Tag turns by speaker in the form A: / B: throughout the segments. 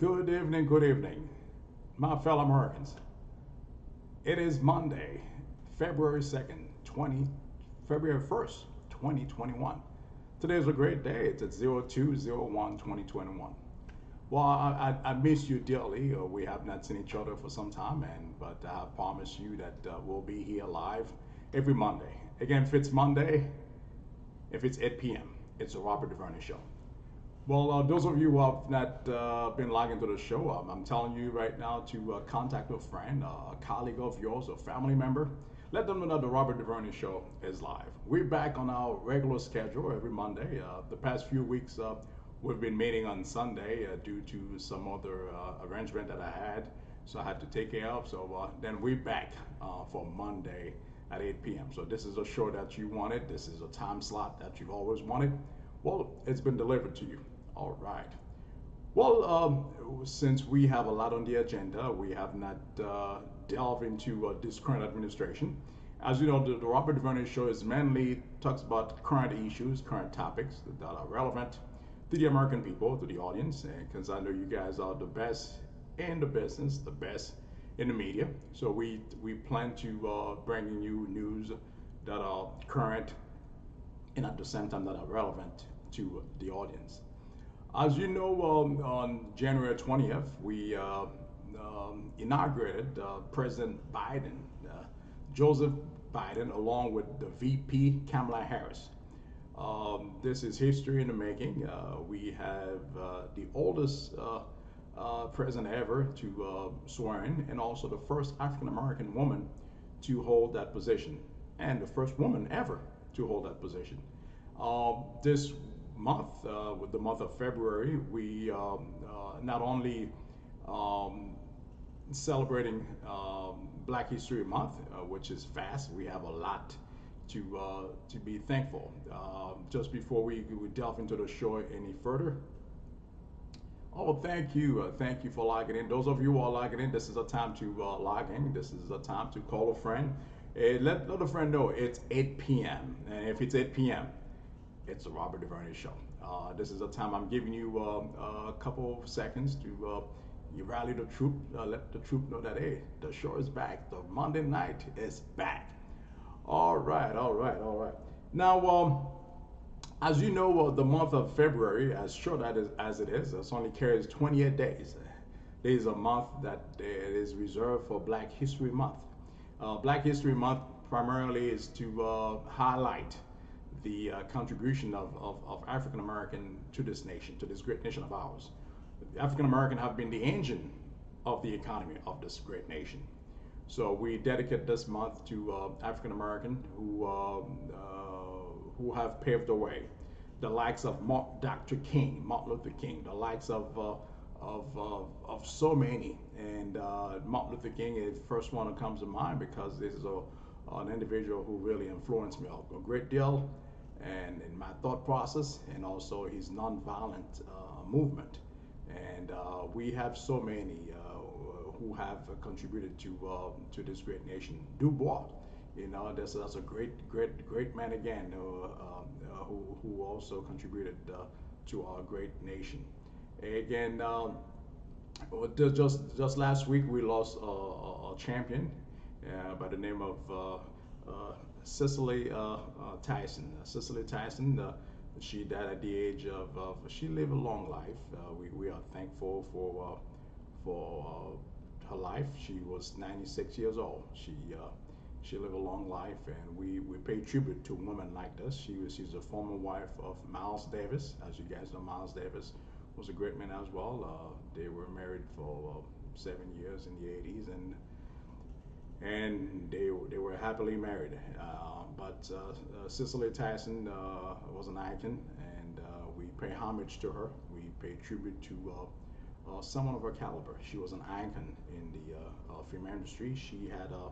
A: Good evening, my fellow Americans. It is Monday, February 2nd, 20, February 1st, 2021. Today is a great day. It's at 02/01/2021. Well, I miss you dearly. We have not seen each other for some time, but I promise you that we'll be here live every Monday. Again, if it's Monday, if it's 8 p.m., it's the Robert DuVernay Show. Well, those of you who have not been logged into the show, I'm telling you right now to contact a friend, a colleague of yours, a family member. Let them know that the Robert DuVernay Show is live. We're back on our regular schedule every Monday. The past few weeks, we've been meeting on Sunday due to some other arrangement that I had, so I had to take care of. So then we're back for Monday at 8 p.m. So this is a show that you wanted. This is a time slot that you've always wanted. Well, it's been delivered to you. All right. Well, since we have a lot on the agenda, we have not delved into this current administration. As you know, the Robert DuVernay Show is mainly talks about current issues, current topics that are relevant to the American people, to the audience, because I know you guys are the best in the business, the best in the media. So we plan to bring you news that are current and at the same time that are relevant to the audience. As you know, on January 20th, we inaugurated President Biden, Joseph Biden, along with the VP Kamala Harris. This is history in the making. We have the oldest president ever to swear in, and also the first African American woman to hold that position, and the first woman ever to hold that position. This month, with the month of February, we not only um, celebrating Black History Month, which is fast. We have a lot to be thankful. Just before we delve into the show any further, oh, thank you for logging in. Those of you who are logging in, this is a time to log in. This is a time to call a friend. Let a friend know it's 8 p.m. And if it's 8 p.m., it's the Robert DuVernay Show. This is a time I'm giving you a couple of seconds to you rally the troop, let the troop know that hey, the show is back. The Monday night is back. All right, all right, all right. Now, as you know, the month of February, as short as it is, it only carries 28 days. There is a month that is reserved for Black History Month. Black History Month primarily is to highlight the contribution of African American to this nation, to this great nation of ours. African American have been the engine of the economy of this great nation. So we dedicate this month to African American who have paved the way. The likes of Dr. King, Martin Luther King, the likes of so many. And Martin Luther King is the first one that comes to mind because this is an individual who really influenced me a great deal and in my thought process, and also his nonviolent movement. And we have so many who have contributed to this great nation. Du Bois, that's a great man again, who also contributed to our great nation. Again, just last week we lost a champion by the name of Cicely Tyson. Cicely Tyson, she died at the age of she lived a long life. We are thankful for her life. She was 96 years old. She lived a long life, and we pay tribute to women like this. She's a former wife of Miles Davis. As you guys know, Miles Davis was a great man as well. They were married for 7 years in the 80s, and they were happily married. But Cicely Tyson was an icon, and we pay homage to her. We pay tribute to someone of her caliber. She was an icon in the film industry. She had a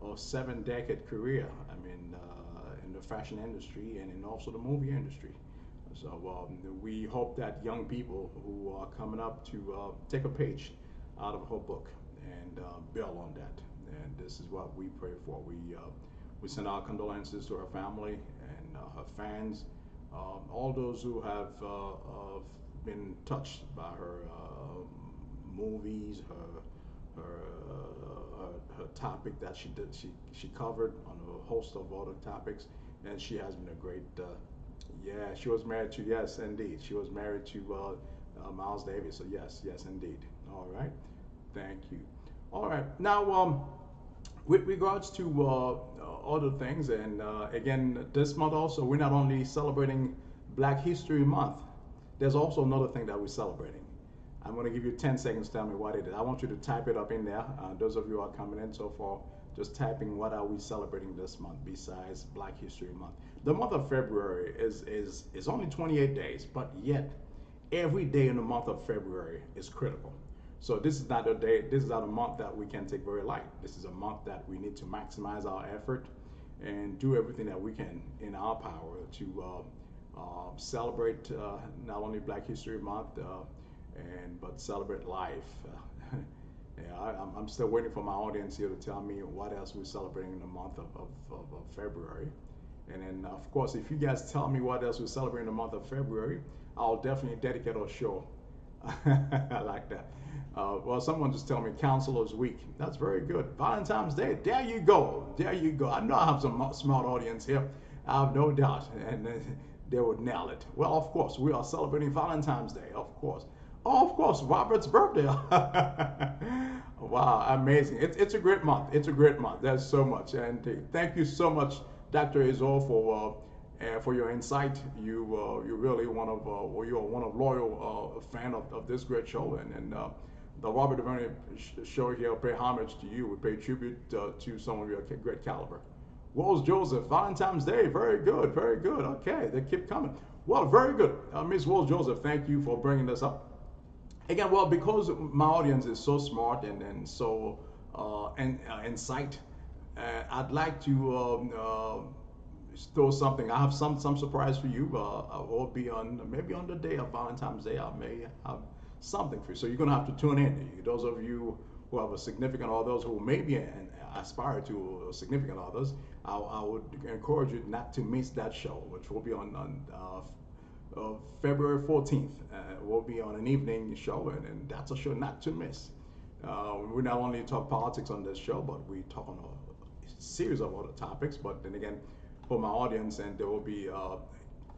A: 7-decade career. I mean, in the fashion industry and in also the movie industry. So we hope that young people who are coming up to take a page out of her book and build on that. And this is what we pray for. We send our condolences to her family and her fans, all those who have been touched by her movies, her topic that she covered on a host of other topics, and she has been a great. Yeah, she was married to, yes, indeed. She was married to Miles Davis. So yes, indeed. All right, thank you. All right, now with regards to other things, and again, this month also, we're not only celebrating Black History Month, there's also another thing that we're celebrating. I'm going to give you 10 seconds to tell me what it is. I want you to type it up in there. Those of you who are coming in so far, just typing what are we celebrating this month besides Black History Month. The month of February is only 28 days, but yet every day in the month of February is critical. So this is not a day, this is not a month that we can take very light. This is a month that we need to maximize our effort and do everything that we can in our power to celebrate not only Black History Month, but celebrate life. Yeah, I'm still waiting for my audience here to tell me what else we're celebrating in the month of February. And then, of course, if you guys tell me what else we're celebrating in the month of February, I'll definitely dedicate a show. I like that. Well, someone just tell me Counselor's Week. That's very good. Valentine's Day. There you go. There you go. I know I have some smart audience here. I have no doubt. And they would nail it. Well, of course, we are celebrating Valentine's Day, of course. Oh, of course, Robert's birthday. Wow, amazing. It's a great month. It's a great month. There's so much. And thank you so much, Dr. Izzo, for your insight. You really one of well, you're one of loyal fan of this great show, and the Robert DuVernay show here pay homage to you. We pay tribute to some of your great caliber. Wells Joseph, Valentine's Day, very good, very good. Okay, they keep coming. Well, very good, Miss Wells Joseph. Thank you for bringing this up. Again, well, because my audience is so smart and so insight, I'd like to throw something. I have some surprise for you. I will be on maybe on the day of Valentine's Day. I may have something for you. So you're gonna have to tune in. Those of you who have a significant others who maybe aspire to significant others, I would encourage you not to miss that show, which will be on February 14th. We'll be on an evening show, and that's a show not to miss. We not only talk politics on this show, but we talk on a series of other topics. But then again, for my audience, and they will be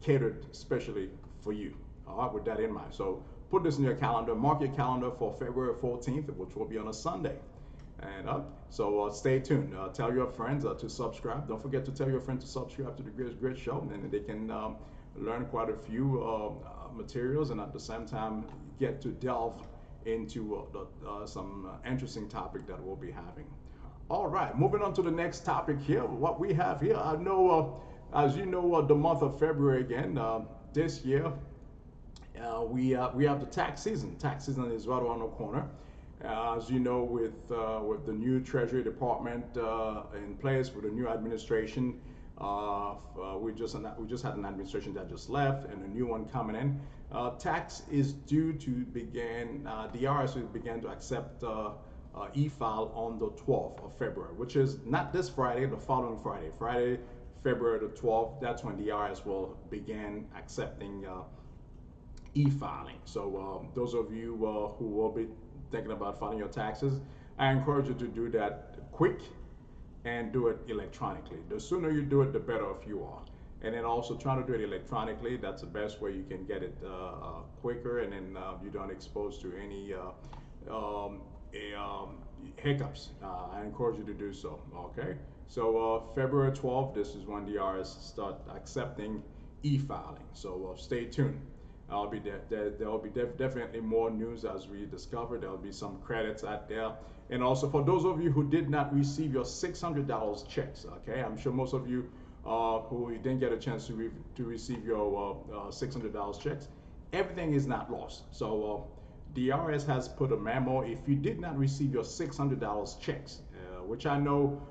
A: catered especially for you. All right, with that in mind. So put this in your calendar. Mark your calendar for February 14th, which will be on a Sunday. And so stay tuned. Tell your friends to subscribe. Don't forget to tell your friends to subscribe to the Great Show, and they can learn quite a few materials, and at the same time get to delve into some interesting topic that we'll be having. All right, moving on to the next topic here. What we have here, I know, as you know, the month of February again. This year, we have the tax season. Tax season is right around the corner. As you know, with the new Treasury Department in place, with the new administration, we just had an administration that just left, and a new one coming in. Tax is due to begin. The IRS will begin to accept e-file on the 12th of February, which is not this Friday, the following Friday, February the 12th. That's when the IRS will begin accepting e-filing. So those of you who will be thinking about filing your taxes, I encourage you to do that quick and do it electronically. The sooner you do it, the better off you are. And then also trying to do it electronically, that's the best way you can get it quicker, and then you don't expose to any hiccups. I encourage you to do so, okay? So February 12th, this is when the IRS start accepting e-filing. So stay tuned. I'll be there will be definitely more news as we discover. There will be some credits out there. And also for those of you who did not receive your $600 checks, okay? I'm sure most of you who didn't get a chance to receive your $600 checks, everything is not lost. So the IRS has put a memo. If you did not receive your $600 checks, which I know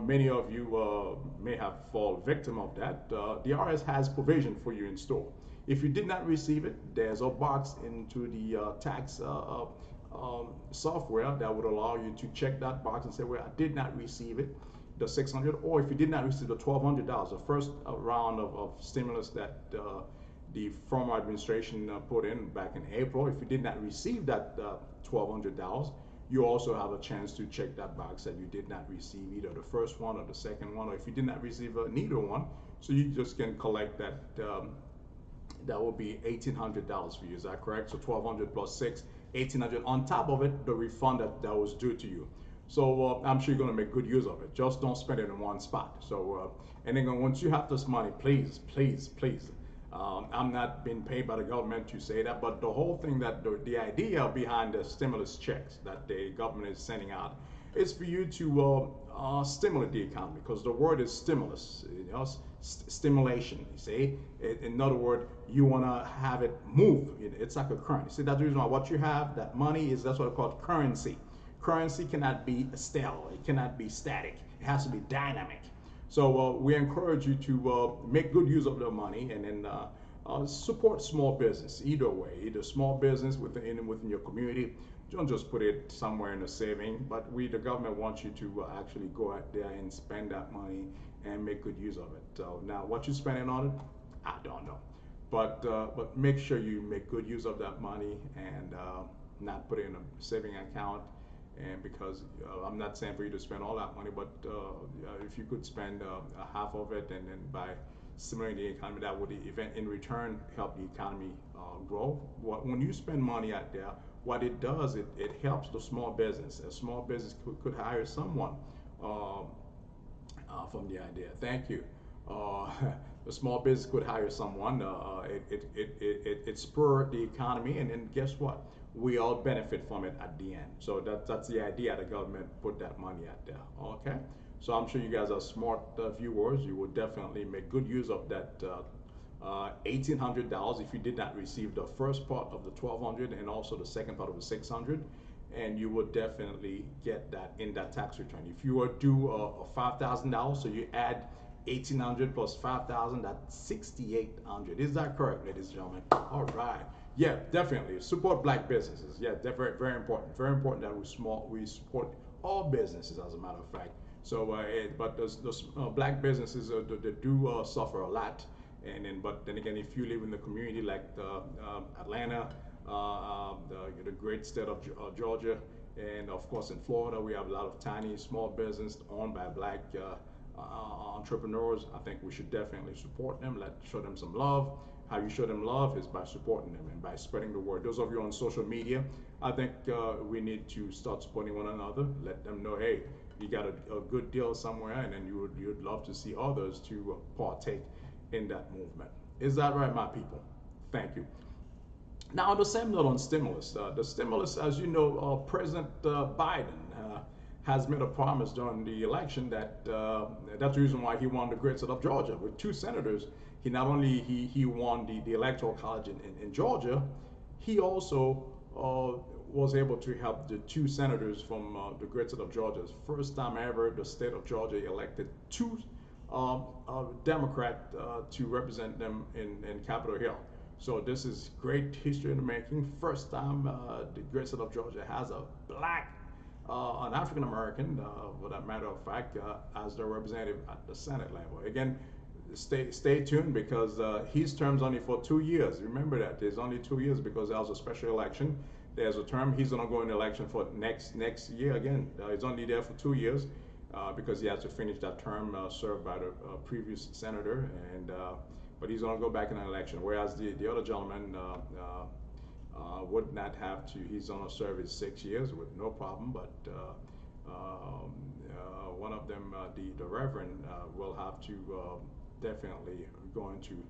A: many of you may have fallen victim of that, the IRS has provision for you in store. If you did not receive it, there's a box into the tax software that would allow you to check that box and say, well, I did not receive it, the 600, or if you did not receive the $1,200, the first round of stimulus that the former administration put in back in April. If you did not receive that $1,200, you also have a chance to check that box that you did not receive either the first one or the second one, or if you did not receive neither one, so you just can collect that. That will be $1,800 for you. Is that correct? So 1,200 plus six, 1,800. On top of it, the refund that was due to you. So I'm sure you're going to make good use of it. Just don't spend it in one spot. So and then once you have this money, please, please, please. I'm not being paid by the government to say that, but the whole thing that the idea behind the stimulus checks that the government is sending out is for you to stimulate the economy, because the word is stimulus, you know, stimulation. You see, in other words, you want to have it move. It's like a current. See, that's the reason why what you have, that money is, that's what I call currency. Currency cannot be stale. It cannot be static. It has to be dynamic. So we encourage you to make good use of the money, and then support small business either way, either small business within your community. Don't just put it somewhere in a saving, but the government wants you to actually go out there and spend that money and make good use of it. So now what you're spending on it, I don't know. But make sure you make good use of that money, and not put it in a saving account. And because I'm not saying for you to spend all that money, but if you could spend half of it, and then by stimulating the economy, that would in return help the economy grow. When you spend money out there, what it does, it helps the small business. A small business could hire someone from the idea. Thank you. The small business could hire someone. It spurred the economy, and then guess what? We all benefit from it at the end. So that's the idea. The government put that money out there. Okay. So I'm sure you guys are smart viewers. You will definitely make good use of that $1,800 if you did not receive the first part of the 1,200 and also the second part of the 600, and you will definitely get that in that tax return. If you are due $5,000, so you add 1,800 plus 5,000, that's 6,800. Is that correct, ladies and gentlemen? All right. Yeah, definitely support black businesses. Yeah, they're very, very important. Very important that we support all businesses, as a matter of fact. So, but those black businesses they do suffer a lot. But then again, if you live in the community like Atlanta, the great state of Georgia, and of course in Florida, we have a lot of tiny small business owned by black entrepreneurs. I think we should definitely support them. Show them some love. How you show them love is by supporting them and by spreading the word. Those of you on social media, I think we need to start supporting one another. Let them know, hey, you got a good deal somewhere, and then you'd love to see others to partake in that movement. Is that right, my people? Thank you. Now, on the same note on stimulus, the stimulus, as you know, President Biden has made a promise during the election that that's the reason why he won the great state of Georgia with two senators. He not only he won the electoral college in Georgia, he also was able to help the two senators from the great state of Georgia. First time ever the state of Georgia elected two Democrat to represent them in Capitol Hill. So this is great history in the making. First time the great state of Georgia has a black, an African American, for that matter of fact, as the representative at the Senate level. Again, stay tuned, because his term's only for 2 years. Remember that there's only 2 years, because that was a special election. There's a term. He's gonna go in election for next year again. He's only there for 2 years. Because he has to finish that term served by the previous senator, and but he's going to go back in an election. Whereas the other gentleman would not have to. He's going to serve his 6 years with no problem. But one of them, the Reverend, will have to definitely go into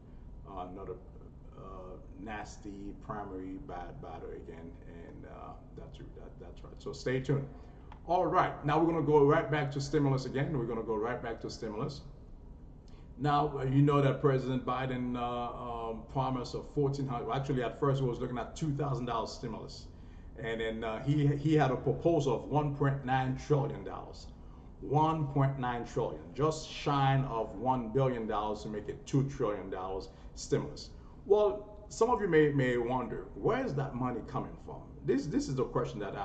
A: another nasty primary battle again, and that's right. So stay tuned. All right, now we're going to go right back to stimulus again. We're going to go right back to stimulus. Now, you know that President Biden promised a $1,400. Actually, at first, he was looking at $2,000 stimulus. And then he had a proposal of $1.9 trillion. $1.9 trillion, just shy of $1 billion to make it $2 trillion stimulus. Well, some of you may wonder, where is that money coming from? This is the question that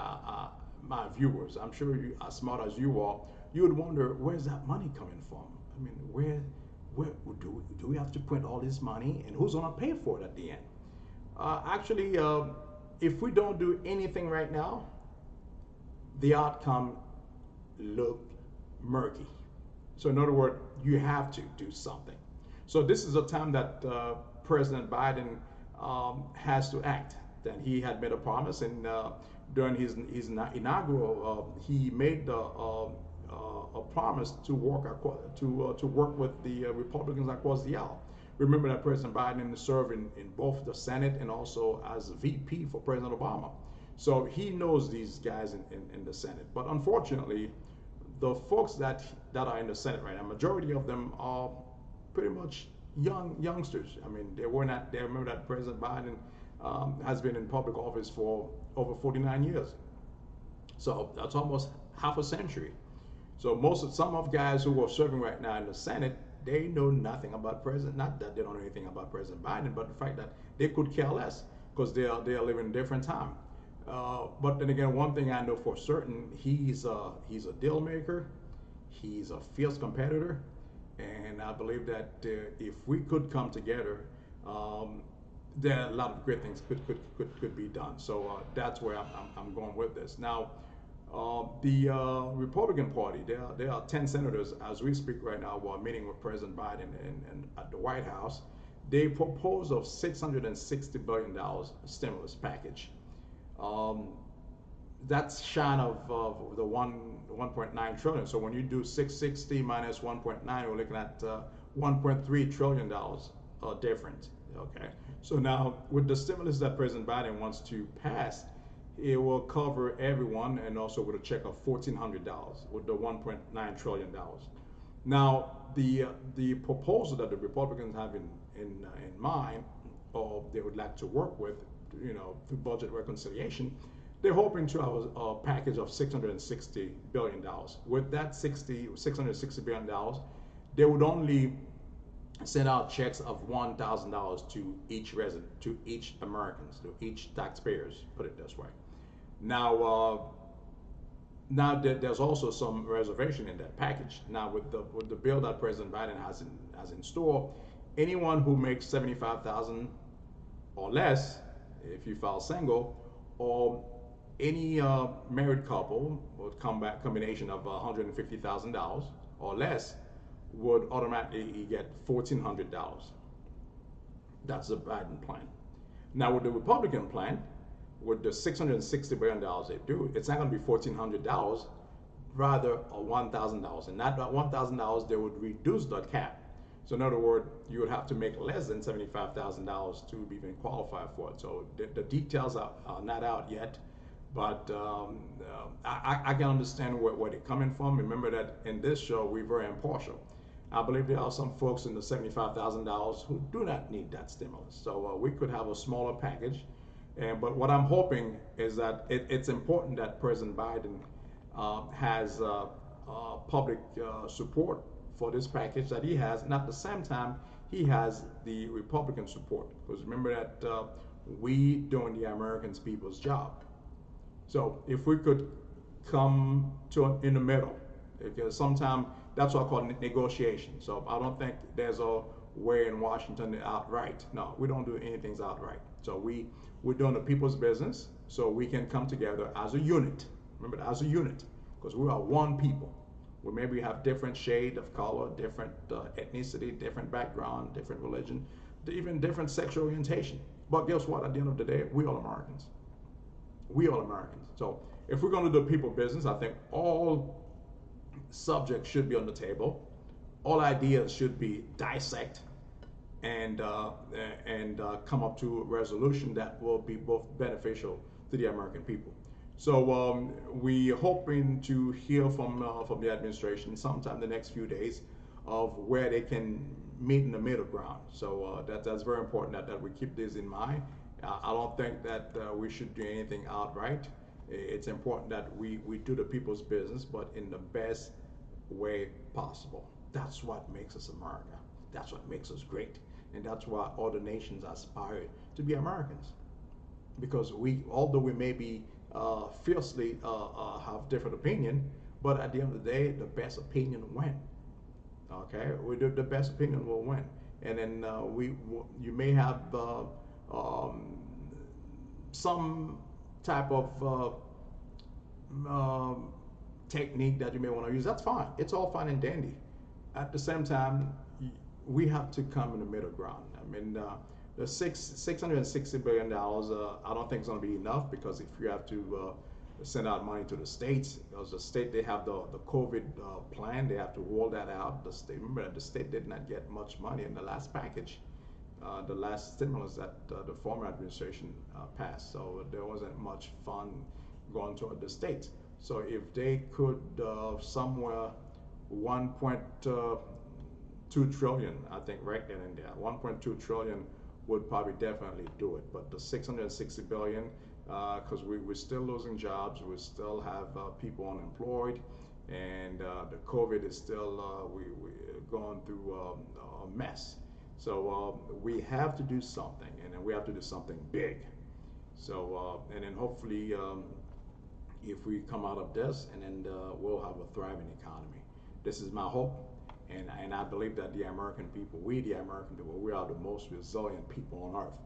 A: my viewers, I'm sure you, as smart as you are, you would wonder, where's that money coming from? I mean, where, do we have to print all this money, and who's going to pay for it at the end? Actually, if we don't do anything right now, the outcome look murky. So in other words, you have to do something. So this is a time that President Biden has to act. That he had made a promise, and during his inaugural, he made a promise to work with the Republicans across the aisle. Remember that President Biden served in both the Senate and also as VP for President Obama. So he knows these guys in the Senate. But unfortunately, the folks that are in the Senate right now, majority of them are pretty much youngsters. I mean, they were not. They remember that President Biden has been in public office for over 49 years. So that's almost half a century. So some of guys who are serving right now in the Senate, they know nothing about President. Not that they don't know anything about President Biden, but the fact that they could care less because they are living in a different time. But then again, one thing I know for certain, he's a deal maker. He's a fierce competitor, and I believe that if we could come together, there are a lot of great things could be done. So that's where I'm going with this. Now, the Republican Party, there are 10 senators as we speak right now who are meeting with President Biden and at the White House. They propose of $660 billion stimulus package. Um, that's shy of the 1.9 trillion. So when you do 660 minus 1.9, we're looking at 1.3 trillion dollars difference. Okay. So now with the stimulus that President Biden wants to pass, it will cover everyone, and also with a check of $1,400 with the 1.9 trillion dollars. Now the proposal that the Republicans have in mind, or they would like to work with, through budget reconciliation, they're hoping to have a package of $660 billion. With that $660 billion, they would only send out checks of $1,000 to each resident, to each Americans, to each taxpayers, put it this way. Now there's also some reservation in that package. Now with the bill that President Biden has in store, anyone who makes 75,000 or less, if you file single, or any married couple would come back combination of $150,000 or less would automatically get $1,400. That's the Biden plan. Now with the Republican plan, with the $660 billion they do, it's not going to be $1,400, rather $1,000. And that $1,000, they would reduce the cap. So in other words, you would have to make less than $75,000 to even qualify for it. So the details are not out yet, but I can understand where they're coming from. Remember that in this show, we're very impartial. I believe there are some folks in the $75,000 who do not need that stimulus. So we could have a smaller package. But what I'm hoping is that it's important that President Biden has public support for this package that he has, and at the same time, he has the Republican support. Because remember that we doing the American people's job. So if we could come to in the middle, because sometimes that's what I call negotiation. So I don't think there's a way in Washington outright. No, we don't do anything outright. So we're doing the people's business, so we can come together as a unit. Remember, as a unit, because we are one people. We maybe have different shade of color, different ethnicity, different background, different religion, even different sexual orientation. But guess what? At the end of the day, we all Americans. We all Americans. So if we're going to do people business, I think all subjects should be on the table. All ideas should be dissected and come up to a resolution that will be both beneficial to the American people. So we're hoping to hear from the administration sometime the next few days of where they can meet in the middle ground. So that's very important that we keep this in mind. I don't think that we should do anything outright. It's important that we do the people's business, but in the best way possible. That's what makes us America. That's what makes us great. And that's why other nations aspire to be Americans. Because although we may be fiercely have different opinion, but at the end of the day, the best opinion wins. Okay, the best opinion will win, and then you may have um, some type of um, technique that you may want to use. That's fine. It's all fine and dandy. At the same time, we have to come in the middle ground. I mean, the $660 billion, I don't think it's going to be enough, because if you have to send out money to the states, because the state, they have the COVID plan, they have to roll that out. The state, remember that the state did not get much money in the last package, the last stimulus that the former administration passed. So there wasn't much fun going toward the states. So if they could somewhere 1.2 trillion, I think right then and there, 1.2 trillion would probably definitely do it. But the 660 billion, because we're still losing jobs, we still have people unemployed, and the COVID is still we're going through a mess. So we have to do something, and then we have to do something big. So and then hopefully, if we come out of this, and then we'll have a thriving economy. This is my hope, and I believe that the American people, we the American people, we are the most resilient people on earth.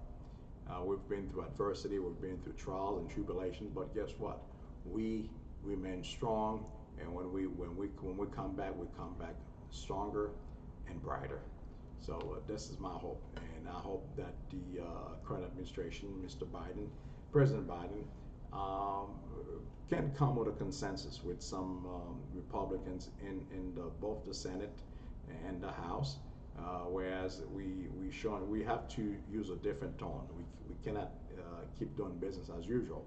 A: We've been through adversity, we've been through trials and tribulations, but guess what? We remain strong, and when we come back stronger and brighter. So this is my hope, and I hope that the current administration, Mr. Biden, President Biden, um, can come with a consensus with some Republicans in both the Senate and the House. Whereas we have to use a different tone. We cannot keep doing business as usual.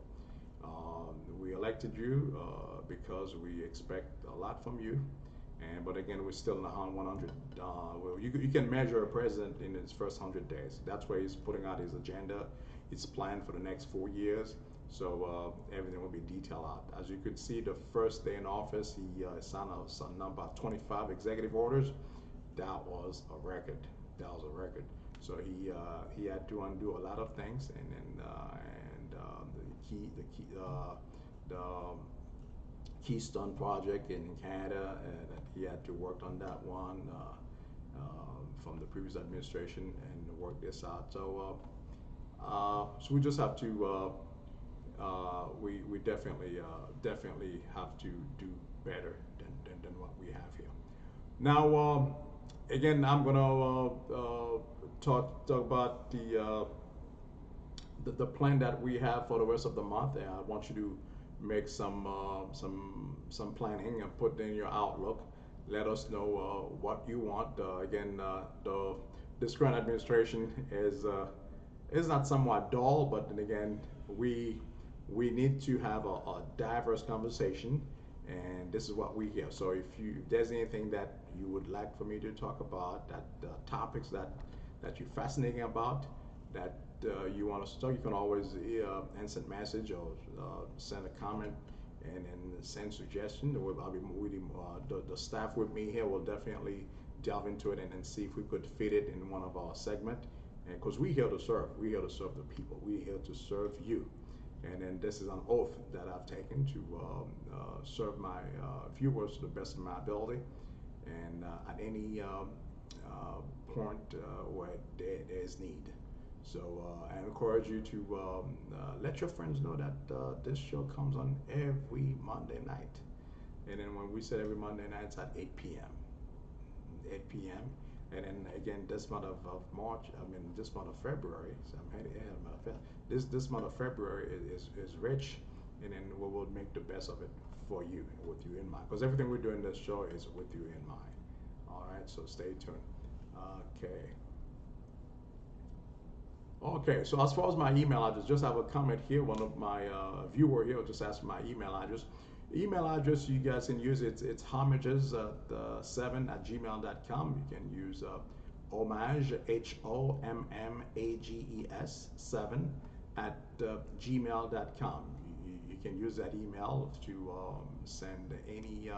A: We elected you because we expect a lot from you, and but again, we're still in the 100. Well, you can measure a president in his first 100 days. That's where he's putting out his agenda. It's planned for the next 4 years. So everything will be detailed out. As you could see, the first day in office, he signed a number 25 executive orders. That was a record. That was a record. So he had to undo a lot of things, and then the Keystone project in Canada, that he had to work on that one from the previous administration and work this out. So we just have to we definitely have to do better than what we have here. Now, again, I'm gonna talk about the plan that we have for the rest of the month, and I want you to make some planning and put in your outlook. Let us know what you want. Again, the this current administration is not somewhat dull, but then again, we we need to have a diverse conversation, and this is what we hear. So if there's anything that you would like for me to talk about, that topics that you're fascinating about, that you want us to talk, you can always instant message or send a comment, and send suggestion. I'll be the staff with me here will definitely delve into it, and see if we could fit it in one of our segment. And because we're here to serve, we're here to serve the people, we're here to serve you. And then this is an oath that I've taken to serve my viewers to the best of my ability, and at any point where there's need. So I encourage you to let your friends know that this show comes on every Monday night. And then when we said every Monday night, it's at 8 p.m. 8 p.m. And then again, this month of March, I mean, this month of February, so I'm heading ahead of my this month of February is rich, and then we will make the best of it for you, with you in mind. Because everything we do in this show is with you in mind. All right, so stay tuned. Okay. Okay, so as far as my email address, just have a comment here. One of my viewer here just asked my email address. Email address you guys can use it's homages at 7 at gmail.com. You can use homage HOMMAGES 7 at gmail.com. You can use that email to send any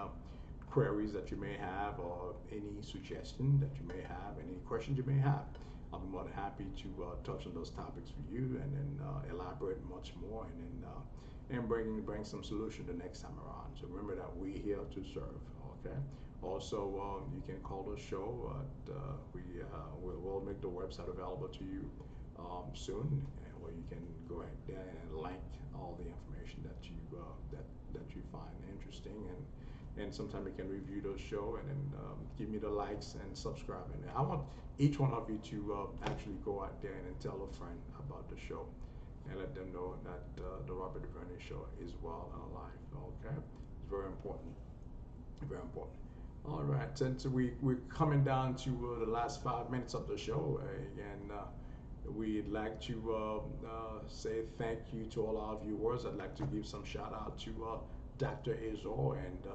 A: queries that you may have, or any suggestion that you may have, any questions you may have. I'll be more than happy to touch on those topics for you, and then elaborate much more, and then bring some solution the next time around. So remember that we're here to serve. Okay. Also, you can call the show. We'll make the website available to you soon, where you can go ahead there and link all the information that you find interesting, and sometimes you can review the show and then give me the likes and subscribe. And I want each one of you to actually go out there and then tell a friend about the show and let them know that the Robert DuVernay Show is well and alive. Okay, it's very important. Very important. All right, since we're coming down to the last 5 minutes of the show, and we'd like to say thank you to all our viewers. I'd like to give some shout out to Dr. Azor and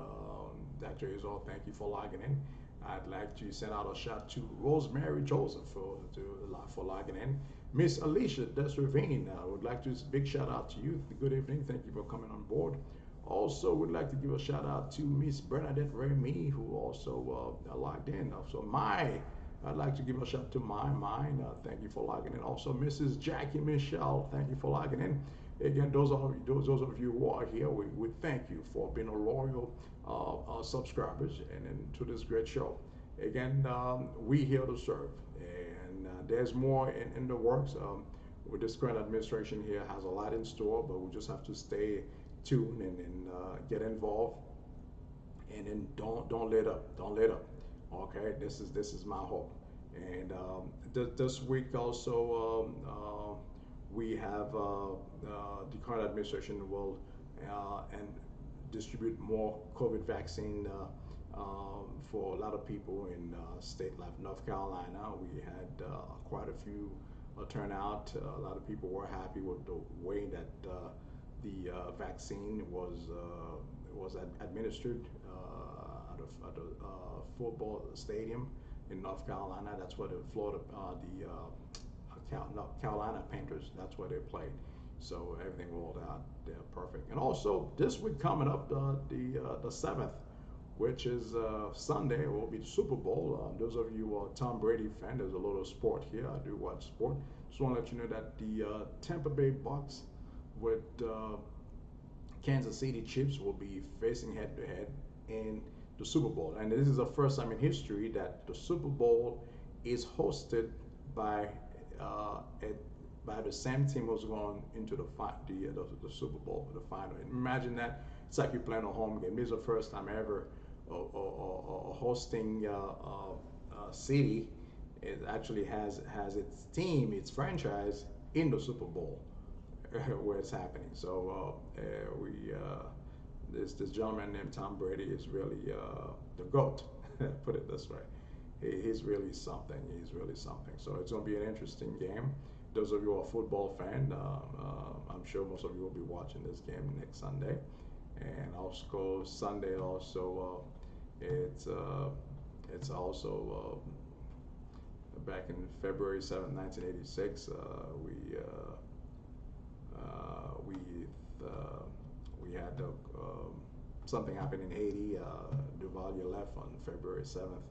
A: Dr. Azor. Thank you for logging in. I'd like to send out a shout to Rosemary Joseph for logging in. Miss Alicia Desravine, I would like to big shout out to you. Good evening. Thank you for coming on board. Also, would like to give a shout out to Miss Bernadette Remy, who also logged in. So I'd like to give a shout out to mine. Thank you for logging in. Also, Mrs. Jackie Michelle, thank you for logging in. Again, those of you who are here, we thank you for being a loyal subscribers and to this great show. Again, we here to serve, and there's more in the works. With this current administration here has a lot in store, but we just have to stay tuned and get involved, and then don't let up. Don't let up. Okay, this is my hope. And this week also we have the current administration will and distribute more COVID vaccine for a lot of people in state like North Carolina. We had quite a few turnout. A lot of people were happy with the way that the vaccine was administered at a football stadium in North Carolina. That's where the Carolina Panthers. That's where they played. So everything rolled out there perfect. And also this week coming up, the 7th, which is Sunday, will be the Super Bowl. Those of you who are Tom Brady fan, there's a little sport here. I do watch sport. Just want to let you know that the Tampa Bay Bucks with Kansas City Chiefs will be facing head to head in the Super Bowl. And this is the first time in history that the Super Bowl is hosted by by the same team who's going into the Super Bowl, the final. And imagine that. It's like you're playing a home game. This is the first time ever hosting city. It actually has its team, its franchise in the Super Bowl where it's happening. So this gentleman named Tom Brady is really the GOAT. Put it this way. He's really something. He's really something. So it's going to be an interesting game. Those of you who are football fan, I'm sure most of you will be watching this game next Sunday. And also Sunday also it's also back in February 7th, 1986. We had something happened in Haiti. Duvalier left on February 7th,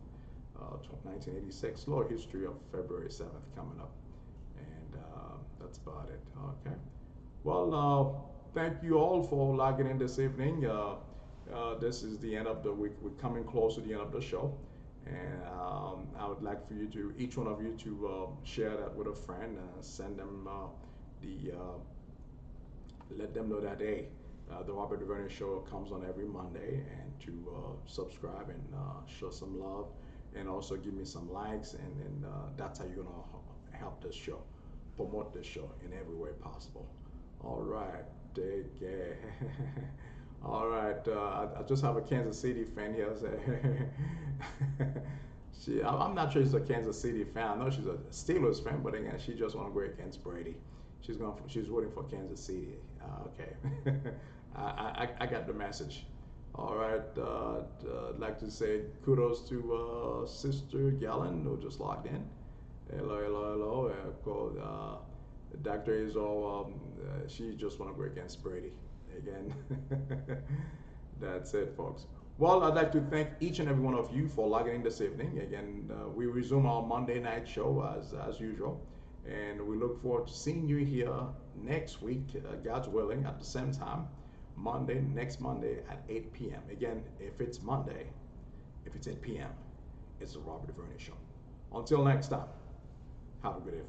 A: 1986. Little history of February 7th coming up, and that's about it. Okay. Well, thank you all for logging in this evening. This is the end of the week. We're coming close to the end of the show, and I would like for you to, each one of you, to share that with a friend, send them let them know that hey, the Robert DuVernay Show comes on every Monday, and to subscribe and show some love, and also give me some likes, and then that's how you're gonna help this show, promote this show in every way possible. All right, take care. All right, I just have a Kansas City fan here. I'm not sure she's a Kansas City fan. I know she's a Steelers fan, but again, she just want to go against Brady. She's rooting for Kansas City. Okay, I got the message. All right, I'd like to say kudos to Sister Gallen who just logged in. Hello, hello, hello. Dr. Azor, she just want to go against Brady again. That's it, folks. Well, I'd like to thank each and every one of you for logging in this evening. Again, we resume our Monday night show as usual, and we look forward to seeing you here next week, God's willing, at the same time, next Monday at 8 p.m. Again, if it's Monday, If it's at p.m., it's the Robert DeVerney Show. Until next time, have a good evening.